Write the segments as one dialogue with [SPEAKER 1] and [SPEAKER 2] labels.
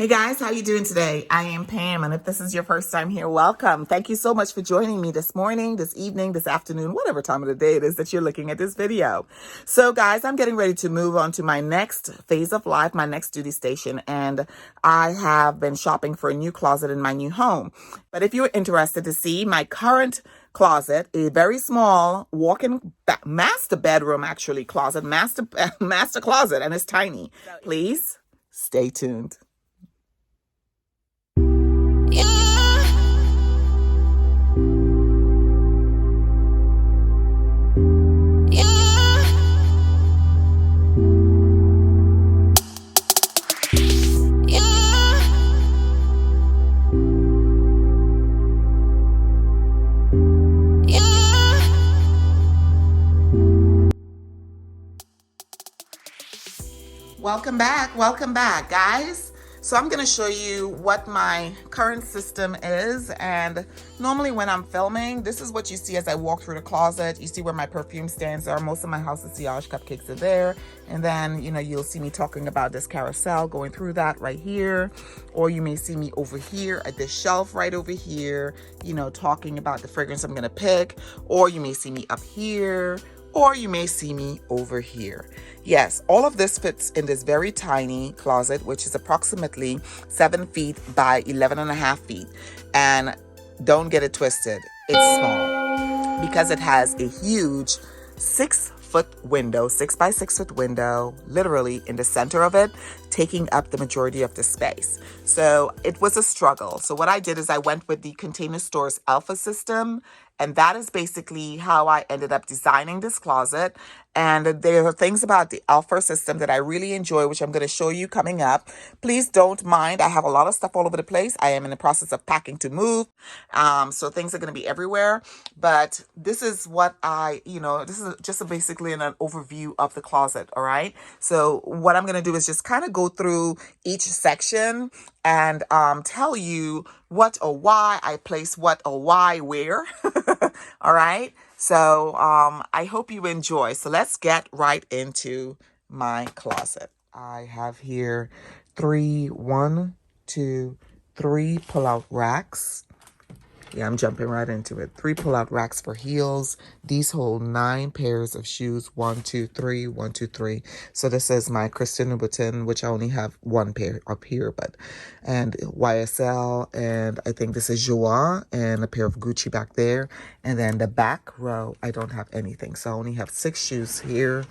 [SPEAKER 1] Hey guys, how you doing today? I am Pam, and if this is your first time here, welcome. Thank you so much for joining me this morning, this evening, this afternoon, whatever time of the day it is that you're looking at this video. So guys, I'm getting ready to move on to my next phase of life, my next duty station, and I have been shopping for a new closet in my new home. But if you're interested to see my current closet, a very small walk-in master bedroom, actually closet, master closet, and it's tiny. Please stay tuned. Welcome back, guys. So I'm going to show you what my current system is, and normally when I'm filming, this is what you see as I walk through the closet. You see where my perfume stands are. Most of my house's cupcakes are there, and then you'll see me talking about this carousel, going through that right here, or you may see me over here at this shelf right over here, talking about the fragrance I'm going to pick, or you may see me up here, or you may see me over here. Yes, all of this fits in this very tiny closet, which is approximately 7 feet by 11.5 feet. And don't get it twisted, it's small because it has a huge 6-foot window, 6 by 6 foot window, literally in the center of it, taking up the majority of the space. So it was a struggle. So what I did is I went with the Container Store's Elfa system, and that is basically how I ended up designing this closet. And there are things about the Elfa system that I really enjoy, which I'm going to show you coming up. Please don't mind. I have a lot of stuff all over the place. I am in the process of packing to move. So things are going to be everywhere. But this is what this is just basically an overview of the closet. All right. So what I'm going to do is just kind of go through each section and tell you what or why I place what or why where. All right. So I hope you enjoy. So let's get right into my closet. I have here 3 pull-out racks. Yeah, I'm jumping right into it. 3 pull-out racks for heels. These hold 9 pairs of shoes. 1, 2, 3, 1, 2, 3. So this is my Christian Louboutin, which I only have 1 pair up here, and YSL, and I think this is Joie, and a pair of Gucci back there. And then the back row, I don't have anything. So I only have 6 shoes here.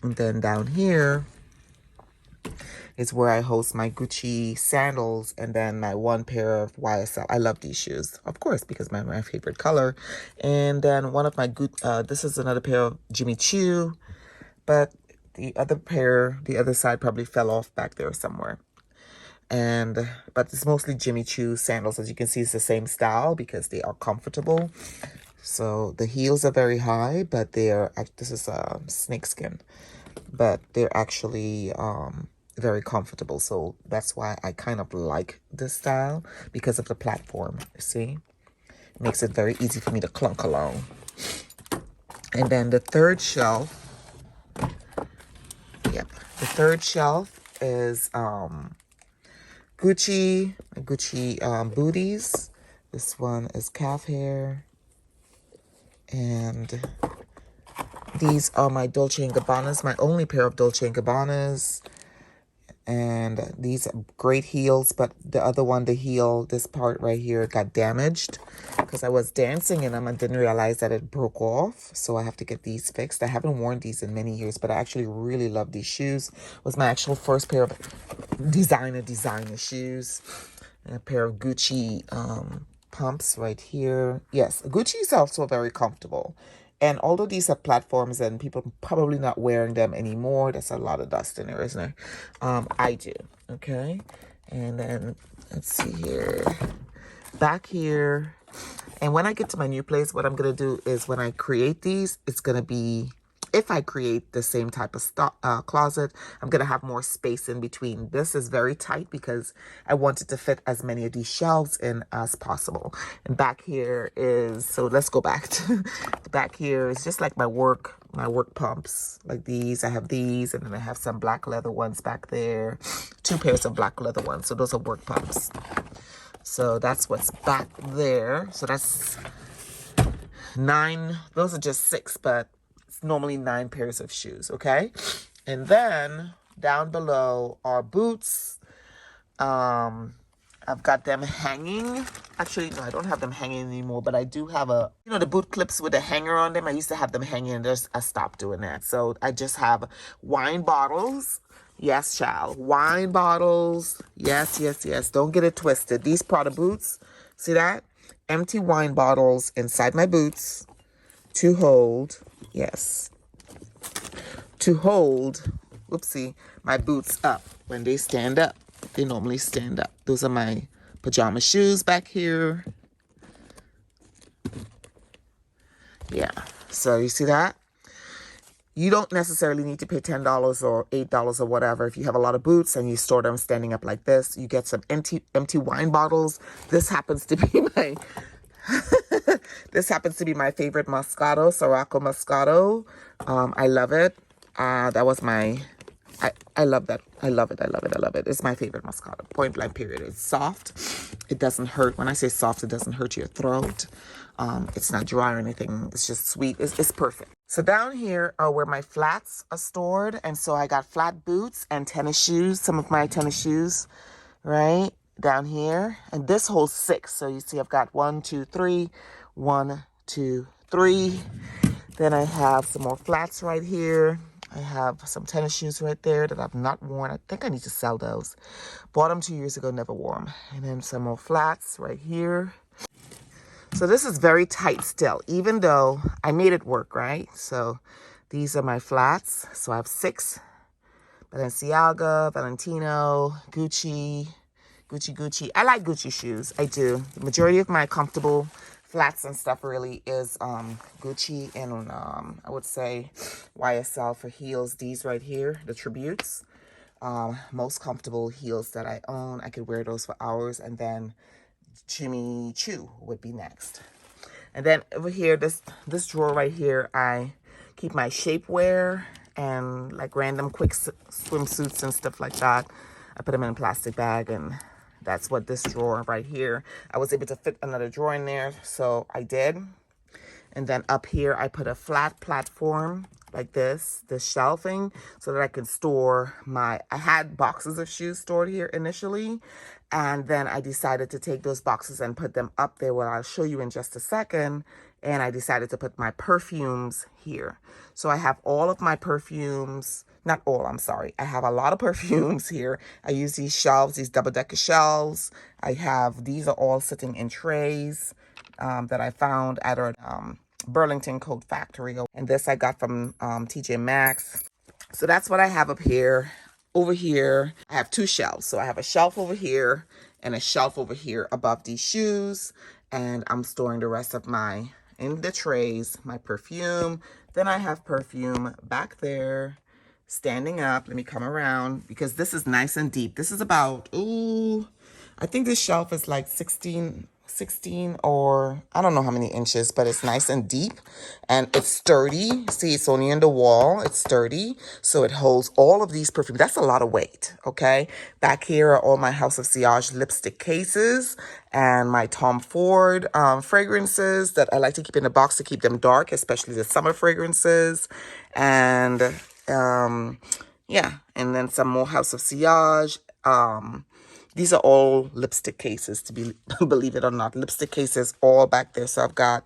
[SPEAKER 1] And then down here is where I host my Gucci sandals, and then my 1 pair of YSL. I love these shoes, of course, because my favorite color. And then one of my this is another pair of Jimmy Choo, but the other side probably fell off back there somewhere. But it's mostly Jimmy Choo sandals. As you can see, it's the same style because they are comfortable. So the heels are very high, but this is snakeskin, but they're actually very comfortable. So that's why I kind of like this style, because of the platform. See, it makes it very easy for me to clunk along. And then the third shelf, is Gucci booties. This one is calf hair, and these are my Dolce & Gabbanas, my only pair of Dolce & Gabbanas. And these are great heels, but the other one, this part right here got damaged because I was dancing in them and didn't realize that it broke off. So I have to get these fixed. I haven't worn these in many years, but I actually really love these shoes. It was my actual first pair of designer shoes. And a pair of Gucci pumps right here. Yes, Gucci is also very comfortable. And although these are platforms and people are probably not wearing them anymore, there's a lot of dust in there, isn't there? I do, okay? And then, let's see here. Back here. And when I get to my new place, what I'm going to do is when I create these, it's going to be if I create the same type of closet, I'm going to have more space in between. This is very tight because I wanted to fit as many of these shelves in as possible. And back here is, so let's go back to the back here is just like my work pumps, like these. I have these, and then I have some black leather ones back there, 2 pairs of black leather ones. So those are work pumps. So that's what's back there. So that's 9. Those are just 6, but it's normally 9 pairs of shoes, okay? And then down below are boots. I've got them hanging. Actually, no, I don't have them hanging anymore, but I do have the boot clips with a hanger on them. I used to have them hanging, and I stopped doing that. So I just have wine bottles. Yes, child. Wine bottles. Yes, yes, yes. Don't get it twisted. These Prada boots, see that? Empty wine bottles inside my boots to hold, yes, to hold, whoopsie, my boots up. When they stand up, they normally stand up. Those are my pajama shoes back here. Yeah, so you see that? You don't necessarily need to pay $10 or $8 or whatever. If you have a lot of boots and you store them standing up like this, you get some empty wine bottles. This happens to be my this happens to be my favorite Moscato, Sirocco Moscato. I love it. That was my I love that. I love it. I love it. I love it. It's my favorite Moscato. Point blank period. It's soft. It doesn't hurt. When I say soft, it doesn't hurt your throat. It's not dry or anything. It's just sweet. It's perfect. So down here are where my flats are stored. And so I got flat boots and tennis shoes. Some of my tennis shoes, right? Down here. And this holds 6. So you see I've got 1, 2, 3. 1, 2, 3. Then I have some more flats right here. I have some tennis shoes right there that I've not worn. I think I need to sell those. Bought them 2 years ago, never wore them. And then some more flats right here. So this is very tight still, even though I made it work, right? So these are my flats. So I have 6. Balenciaga, Valentino, Gucci. I like Gucci shoes. I do. The majority of my comfortable flats and stuff really is Gucci and I would say YSL for heels. These right here, the Tributes. Most comfortable heels that I own. I could wear those for hours. And then Jimmy Choo would be next. And then over here, this drawer right here, I keep my shapewear and like random quick swimsuits and stuff like that. I put them in a plastic bag, and that's what this drawer right here. I was able to fit another drawer in there, so I did. And then up here, I put a flat platform like this shelving, so that I can store I had boxes of shoes stored here initially. And then I decided to take those boxes and put them up there, what I'll show you in just a second. And I decided to put my perfumes here. So I have all of my perfumes, not all, I'm sorry. I have a lot of perfumes here. I use these shelves, these double-decker shelves. These are all sitting in trays that I found at a Burlington coat factory. And this I got from TJ Maxx. So that's what I have up here. Over here, I have 2 shelves. So I have a shelf over here and a shelf over here above these shoes. And I'm storing the rest of in the trays, my perfume. Then I have perfume back there, standing up. Let me come around because this is nice and deep. This is about, I think this shelf is like 16 or I don't know how many inches, but it's nice and deep and it's sturdy. See, it's only in the wall. It's sturdy. So it holds all of these perfumes. That's a lot of weight. Okay. Back here are all my House of Sillage lipstick cases and my Tom Ford fragrances that I like to keep in a box to keep them dark, especially the summer fragrances. And yeah. And then some more House of Sillage. These are all lipstick cases, believe it or not. Lipstick cases all back there. So I've got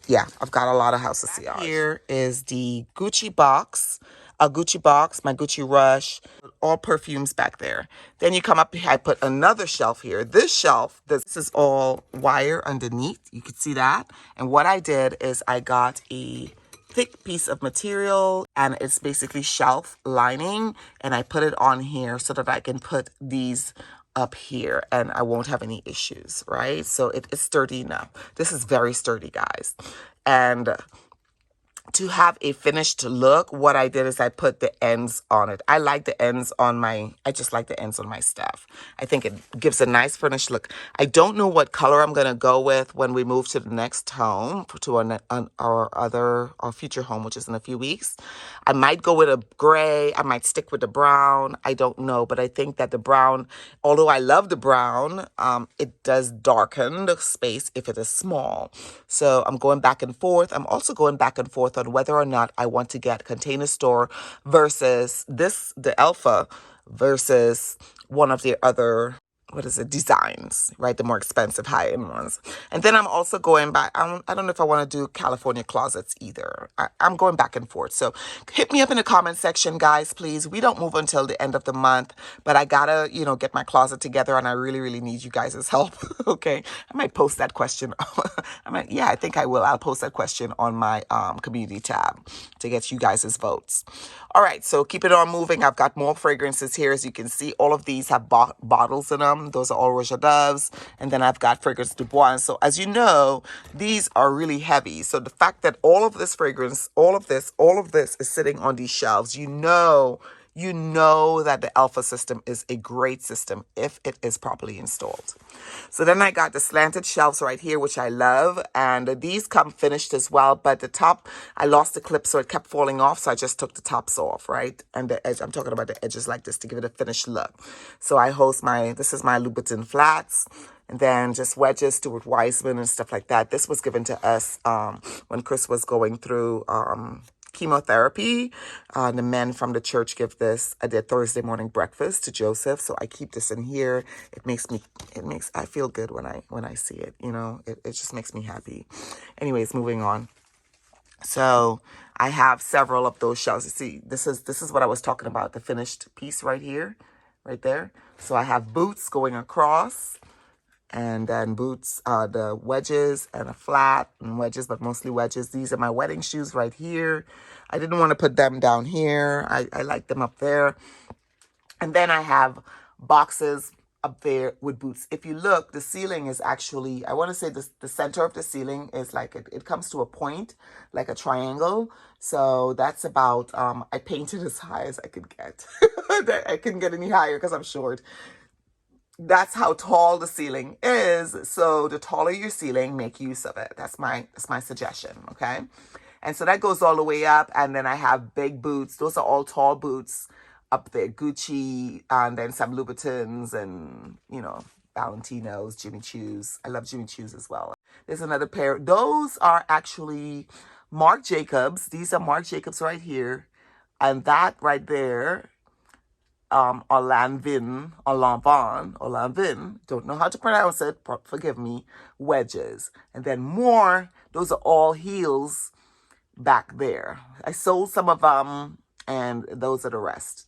[SPEAKER 1] a lot of House of Sillage. Here is the Gucci box, my Gucci Rush, all perfumes back there. Then you come up here, I put another shelf here. This shelf, this is all wire underneath. You can see that. And what I did is I got a thick piece of material and it's basically shelf lining. And I put it on here so that I can put these up here and I won't have any issues, right? So it's sturdy enough. This is very sturdy, guys. And to have a finished look, what I did is I put the ends on it. I like the ends on my, I just like the ends on my stuff. I think it gives a nice finished look. I don't know what color I'm going to go with when we move to the next home, to our future home, which is in a few weeks. I might go with a gray. I might stick with the brown. I don't know, but I think that the brown, although I love the brown, it does darken the space if it is small. So I'm going back and forth. I'm also going back and forth on whether or not I want to get Container Store versus the Elfa versus one of the other, what is it, designs, right? The more expensive high-end ones. And then I'm also going back. I don't know if I want to do California closets either. I'm going back and forth. So hit me up in the comment section, guys, please. We don't move until the end of the month, but I gotta, get my closet together, and I really, really need you guys' help. Okay. I might post that question. I think I will. I'll post that question on my community tab to get you guys' votes. All right. So keep it on moving. I've got more fragrances here. As you can see, all of these have bottles in them. Those are all Roja Doves. And then I've got Fragrance Du Bois. And so as you know, these are really heavy. So the fact that all of this fragrance, all of this is sitting on these shelves, you know that the Elfa system is a great system if it is properly installed. So then I got the slanted shelves right here, which I love. And these come finished as well. But the top, I lost the clip, so it kept falling off. So I just took the tops off, right? And the edge, I'm talking about the edges like this to give it a finished look. So I host this is my Louboutin flats. And then just wedges, Stuart Weitzman and stuff like that. This was given to us when Chris was going through chemotherapy. The men from the church give this at their Thursday morning breakfast to Joseph. So I keep this in here. I feel good when I see it. It just makes me happy. Anyways, moving on. So I have several of those shells. You see, this is what I was talking about, the finished piece right here, right there. So I have boots going across. And then boots, the wedges and a flat and wedges, but mostly wedges. These are my wedding shoes right here. I didn't want to put them down here. I like them up there. And then I have boxes up there with boots. If you look, the ceiling is actually, I want to say the center of the ceiling is like, it comes to a point, like a triangle. So that's about, I painted as high as I could get. I couldn't get any higher because I'm short. That's how tall the ceiling is. So the taller your ceiling, make use of it. That's my suggestion, okay? And so that goes all the way up. And then I have big boots. Those are all tall boots up there. Gucci, and then some Louboutins and, Valentinos, Jimmy Choos. I love Jimmy Choos as well. There's another pair. Those are actually Marc Jacobs. These are Marc Jacobs right here. And that right there, Lanvin, don't know how to pronounce it, forgive me, wedges. And then more, those are all heels back there. I sold some of them, and those are the rest.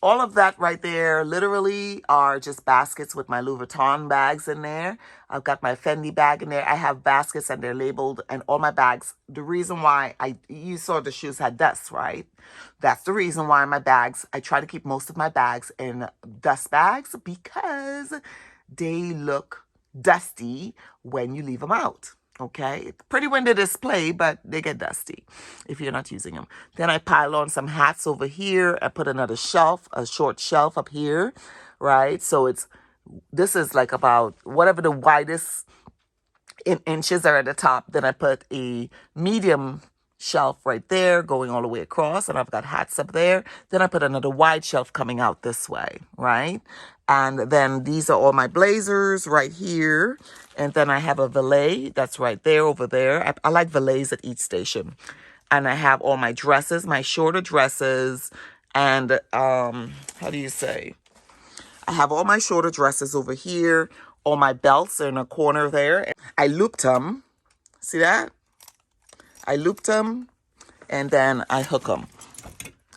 [SPEAKER 1] All of that right there literally are just baskets with my Louis Vuitton bags in there. I've got my Fendi bag in there. I have baskets and they're labeled, and all my bags. The reason why you saw the shoes had dust, right? That's the reason why my bags, I try to keep most of my bags in dust bags because they look dusty when you leave them out. Okay, it's pretty when they display, but they get dusty if you're not using them. Then I pile on some hats over here. I put another shelf, a short shelf up here, right? So this is like about whatever the widest in inches are at the top. Then I put a medium shelf right there going all the way across, and I've got hats up there. Then I put another wide shelf coming out this way, right? And then these are all my blazers right here. And then I have a valet that's right there over there. I like valets at each station. And I have all my dresses, my shorter dresses. And how do you say? I have all my shorter dresses over here. All my belts are in a corner there. I looped them. See that? I looped them. And then I hook them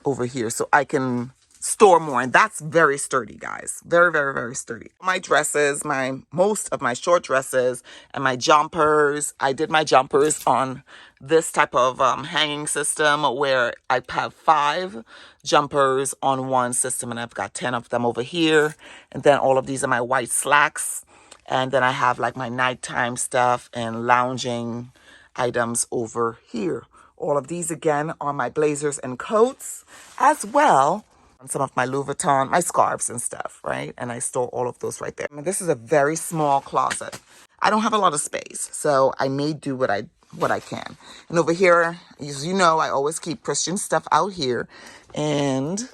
[SPEAKER 1] over here so I can store more. And that's very sturdy, guys. Very, very, very sturdy. My dresses, most of my short dresses and my jumpers. I did my jumpers on this type of hanging system where I have 5 jumpers on one system, and I've got 10 of them over here. And then all of these are my white slacks. And then I have like my nighttime stuff and lounging items over here All of these again are my blazers and coats, as well on some of my Louis Vuitton, my scarves and stuff, right? And I store all of those right there. I mean, this is a very small closet. I don't have a lot of space, so I may do what I can. And over here, as you know, I always keep Christian stuff out here. And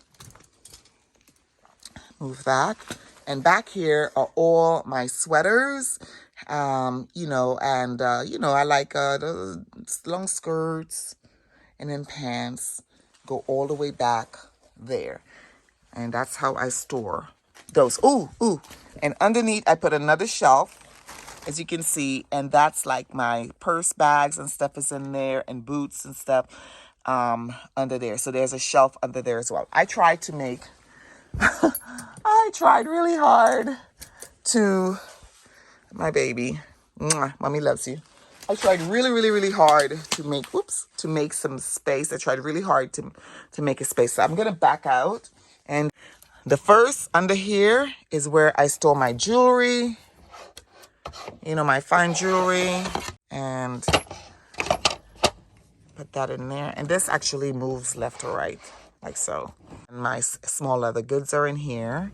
[SPEAKER 1] move that. And back here are all my sweaters. You know, and you know, I like the long skirts and then pants go all the way back there. And that's how I store those. Ooh, ooh. And underneath, I put another shelf, as you can see, and that's like my purse bags and stuff is in there, and boots and stuff under there. So there's a shelf under there as well. I tried to make, I tried really hard to, my baby, mwah, mommy loves you. I tried really hard to make, to make some space. I tried really hard to make a space. So I'm going to back out. And the first under here is where I store my jewelry, you know, my fine jewelry, and put that in there. And this actually moves left to right, like so. And my small leather goods are in here.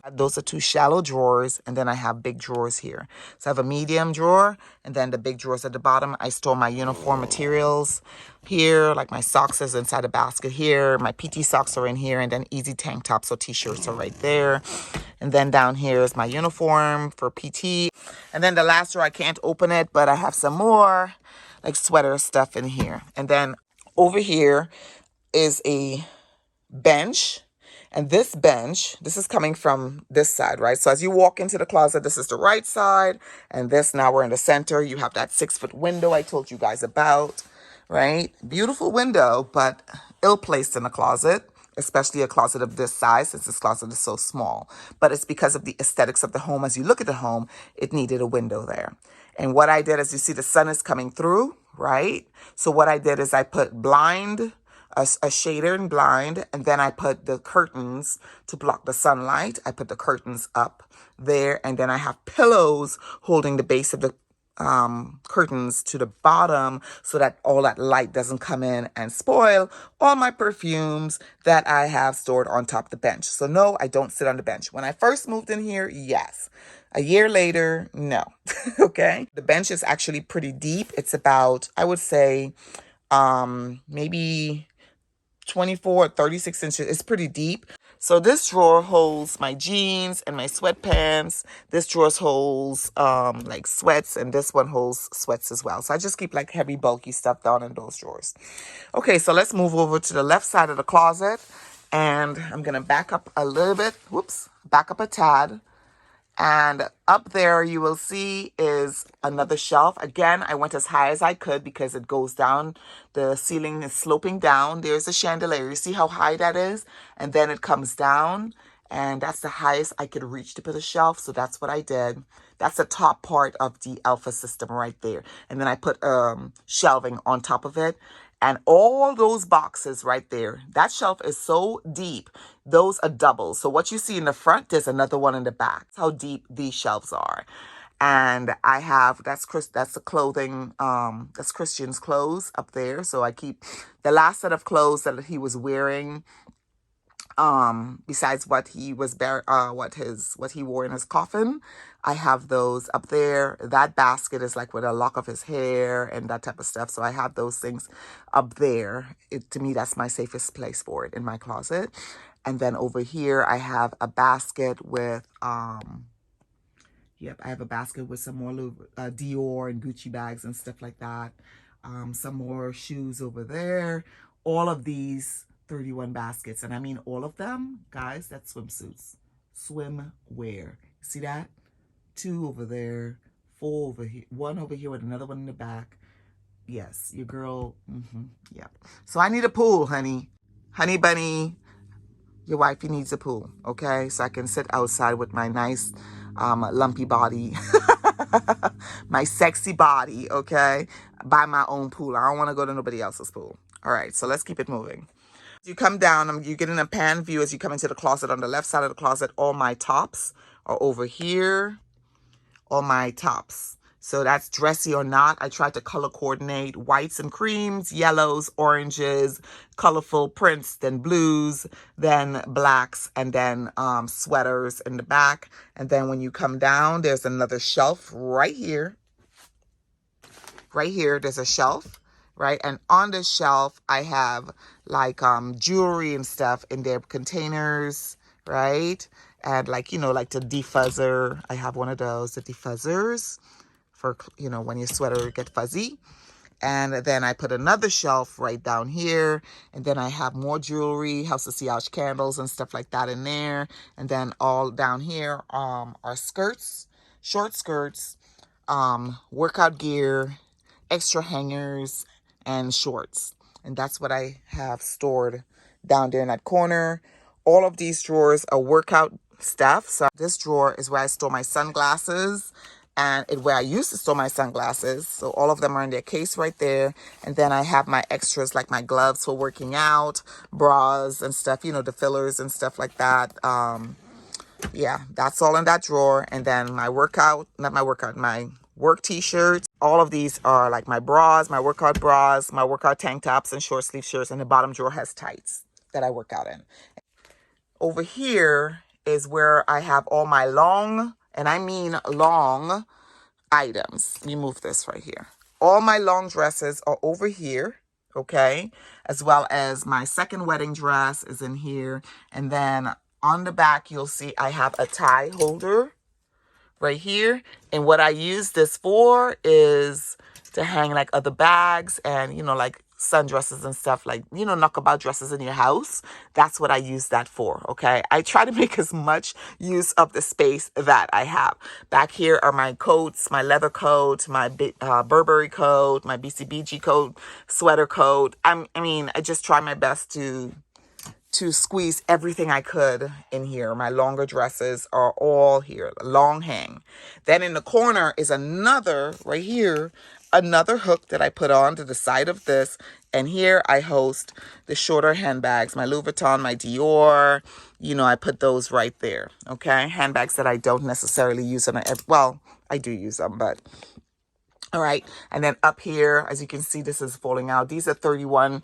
[SPEAKER 1] Those are two shallow drawers, and then I have big drawers here. So I have a medium drawer, and then the big drawers at the bottom. I store my uniform materials here, like my socks is inside a basket here. My PT socks are in here, and then easy tank tops or t-shirts are right there. And then down here is my uniform for PT. And then the last drawer, I can't open it, but I have some more like sweater stuff in here. And then over here is a bench. And this bench, this is coming from this side, right? So as you walk into the closet, this is the right side. And this, now we're in the center. You have that 6-foot window I told you guys about, right? Beautiful window, but ill-placed in a closet, especially a closet of this size, since this closet is so small. But it's because of the aesthetics of the home. As you look at the home, it needed a window there. And what I did is, you see the sun is coming through, right? So what I did is I put blind, a shader and blind, and then I put the curtains to block the sunlight. I put the curtains up there, and then I have pillows holding the base of the curtains to the bottom so that all that light doesn't come in and spoil all my perfumes that I have stored on top of the bench. So no, I don't sit on the bench. When I first moved in here, yes. A year later, no. Okay. The bench is actually pretty deep. It's about, I would say, maybe 24 or 36 inches. It's pretty deep. So this drawer holds my jeans and my sweatpants. This drawer holds like sweats, and this one holds sweats as well. So I just keep like heavy, bulky stuff down in those drawers. Okay, so let's move over to the left side of the closet, and I'm gonna back up a little bit. Whoops, back up a tad. And up there you will see is another shelf. Again, I went as high as I could because it goes down. The ceiling is sloping down. There's a chandelier. You see how high that is? And then it comes down. And that's the highest I could reach to put a shelf. So that's what I did. That's the top part of the Elfa system right there. And then I put shelving on top of it. And all those boxes right there, that shelf is so deep. Those are doubles. So what you see in the front, there's another one in the back. That's how deep these shelves are. And I have, that's the clothing, that's Christian's clothes up there. So I keep the last set of clothes that he was wearing, besides what he was what he wore in his coffin. I have those up there. That basket is like with a lock of his hair and that type of stuff. So I have those things up there. To me, that's my safest place for it in my closet. And then over here, I have a basket with, I have a basket with some more Dior and Gucci bags and stuff like that. Some more shoes over there. All of these 31 baskets. And I mean all of them, guys, that's swimsuits. Swimwear. See that? 2 over there. 4 over here. 1 over here with another one in the back. Yes, your girl. Yep. So I need a pool, honey. Honey bunny. Your wifey needs a pool, okay? So I can sit outside with my nice lumpy body. My sexy body, okay? By my own pool. I don't want to go to nobody else's pool. All right, so let's keep it moving. You come down, you get in a pan view as you come into the closet. On the left side of the closet, all my tops are over here. All my tops. So that's dressy or not. I try to color coordinate whites and creams, yellows, oranges, colorful prints, then blues, then blacks, and then sweaters in the back. And then when you come down, there's another shelf right here. Right here, there's a shelf, right? And on this shelf, I have like jewelry and stuff in their containers, right? And like, you know, like the defuzzer. I have one of those, the defuzzers for, you know, when your sweater get fuzzy. And then I put another shelf right down here. And then I have more jewelry, House of Siage candles and stuff like that in there. And then all down here are skirts, short skirts, workout gear, extra hangers, and shorts. And that's what I have stored down there in that corner. All of these drawers are workout stuff. So this drawer is where I store my sunglasses and where I used to store my sunglasses. So all of them are in their case right there. And then I have my extras like my gloves for working out, bras and stuff, you know, the fillers and stuff like that. Yeah, that's all in that drawer. And then my workout, not my workout, my work t-shirts. All of these are like my bras, my workout tank tops and short sleeve shirts. And the bottom drawer has tights that I work out in. Over here is where I have all my long, and I mean long, items. Let me move this right here. All my long dresses are over here, okay? As well as my second wedding dress is in here. And then on the back, you'll see I have a tie holder right here. And what I use this for is to hang like other bags and, you know, like sundresses and stuff, like, you know, knockabout dresses in your house. That's what I use that for, okay? I try to make as much use of the space that I have. Back here are my coats, my leather coat, my Burberry coat, my BCBG coat, sweater coat. I mean, I just try my best to squeeze everything I could in here. My longer dresses are all here, long hang. Then in the corner is another, right here, another hook that I put on to the side of this. And here I host the shorter handbags, my Louis Vuitton, my Dior, you know, I put those right there, okay? Handbags that I don't necessarily use on well, I do use them, but all right. And then up here, as you can see, this is falling out. These are 31,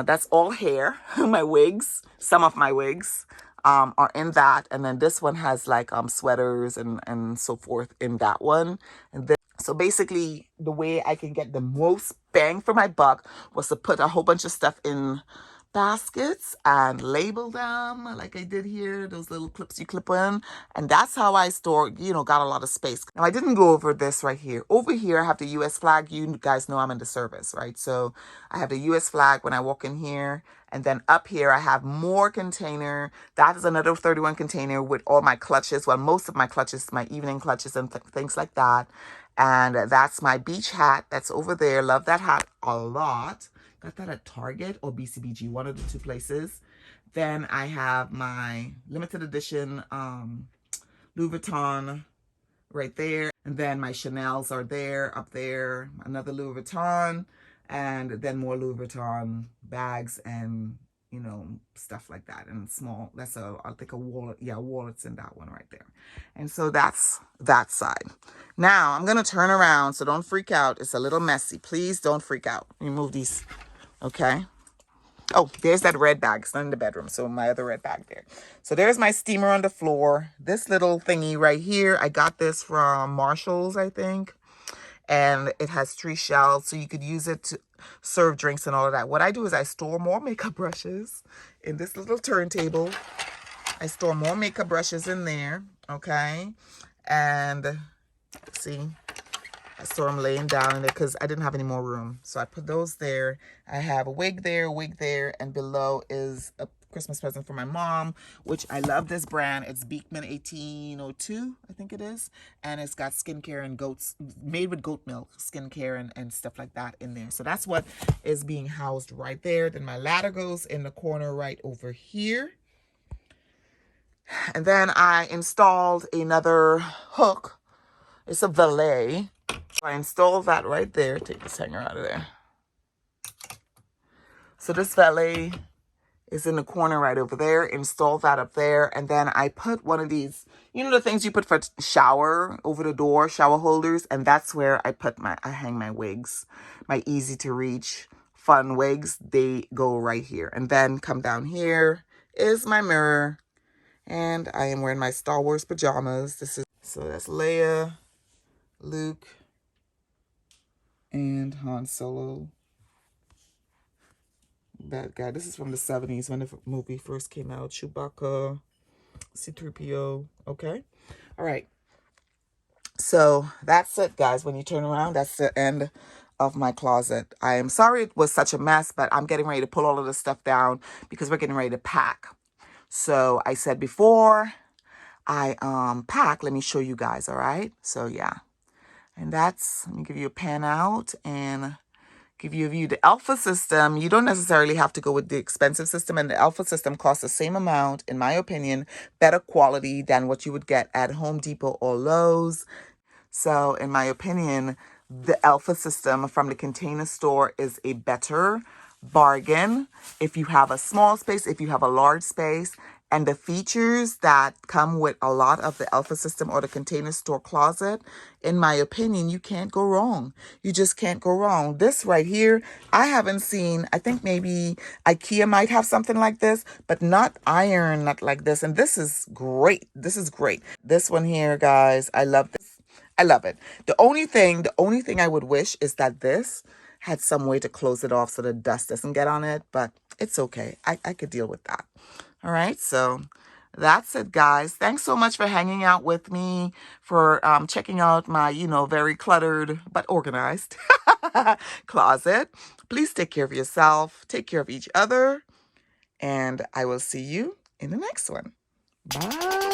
[SPEAKER 1] that's all hair. My wigs, some of my wigs are in that. And then this one has like sweaters and so forth in that one. And then, so basically the way I can get the most bang for my buck was to put a whole bunch of stuff in baskets and label them like I did here, those little clips you clip in. And that's how I store, you know, got a lot of space. Now I didn't go over this right here. Over here I have the US flag. You guys know I'm in the service, right? So I have the US flag when I walk in here. And then up here I have more container. That is another 31 container with all my clutches. Well, most of my clutches, my evening clutches and things like that. And that's my beach hat that's over there. Love that hat a lot. Got that at Target or BCBG, one of the two places. Then I have my limited edition Louis Vuitton right there. And then my Chanel's are there, up there. Another Louis Vuitton. And then more Louis Vuitton bags and, you know, stuff like that. And small, that's I think a wallet. Yeah, wallet's in that one right there. And so that's that side. Now I'm going to turn around, so don't freak out. It's a little messy. Please don't freak out. Let me move these. Okay. Oh, there's that red bag. It's not in the bedroom. So my other red bag there. So there's my steamer on the floor. This little thingy right here. I got this from Marshall's, I think. And it has 3 shelves. So you could use it to serve drinks and all of that. What I do is I store more makeup brushes in this little turntable. I store more makeup brushes in there. Okay. And see, I store them laying down in there because I didn't have any more room. So I put those there. I have a wig there, and below is a Christmas present for my mom, which I love this brand. It's Beekman 1802, I think it is. And it's got skincare and made with goat milk, skincare and stuff like that in there. So that's what is being housed right there. Then my ladder goes in the corner right over here. And then I installed another hook. It's a valet. I installed that right there. Take this hanger out of there. So this valet is in the corner right over there. Install that up there. And then I put one of these, you know, the things you put for shower over the door, shower holders. And that's where I hang my wigs, my easy to reach fun wigs. They go right here. And then come down here is my mirror. And I am wearing my Star Wars pajamas. So that's Leia, Luke, and Han Solo. That guy. This is from the 70s when the movie first came out. Chewbacca, C-3PO. Okay. All right. So that's it, guys. When you turn around, that's the end of my closet. I am sorry it was such a mess, but I'm getting ready to pull all of this stuff down because we're getting ready to pack. So I said before I pack, let me show you guys. All right. So yeah. And let me give you a pan out and give you a view. The Elfa system, you don't necessarily have to go with the expensive system, and the Elfa system costs the same amount, in my opinion, better quality than what you would get at Home Depot or Lowe's. So in my opinion, the Elfa system from the Container Store is a better bargain if you have a small space, if you have a large space. And the features that come with a lot of the Elfa system or the Container Store closet, in my opinion, you can't go wrong. You just can't go wrong. This right here, I haven't seen, I think maybe IKEA might have something like this, but not iron, not like this. And this is great. This is great. This one here, guys, I love this. I love it. The only thing I would wish is that this had some way to close it off so the dust doesn't get on it, but it's okay. I could deal with that. All right, so that's it, guys. Thanks so much for hanging out with me, for checking out my, very cluttered but organized closet. Please take care of yourself, take care of each other, and I will see you in the next one. Bye.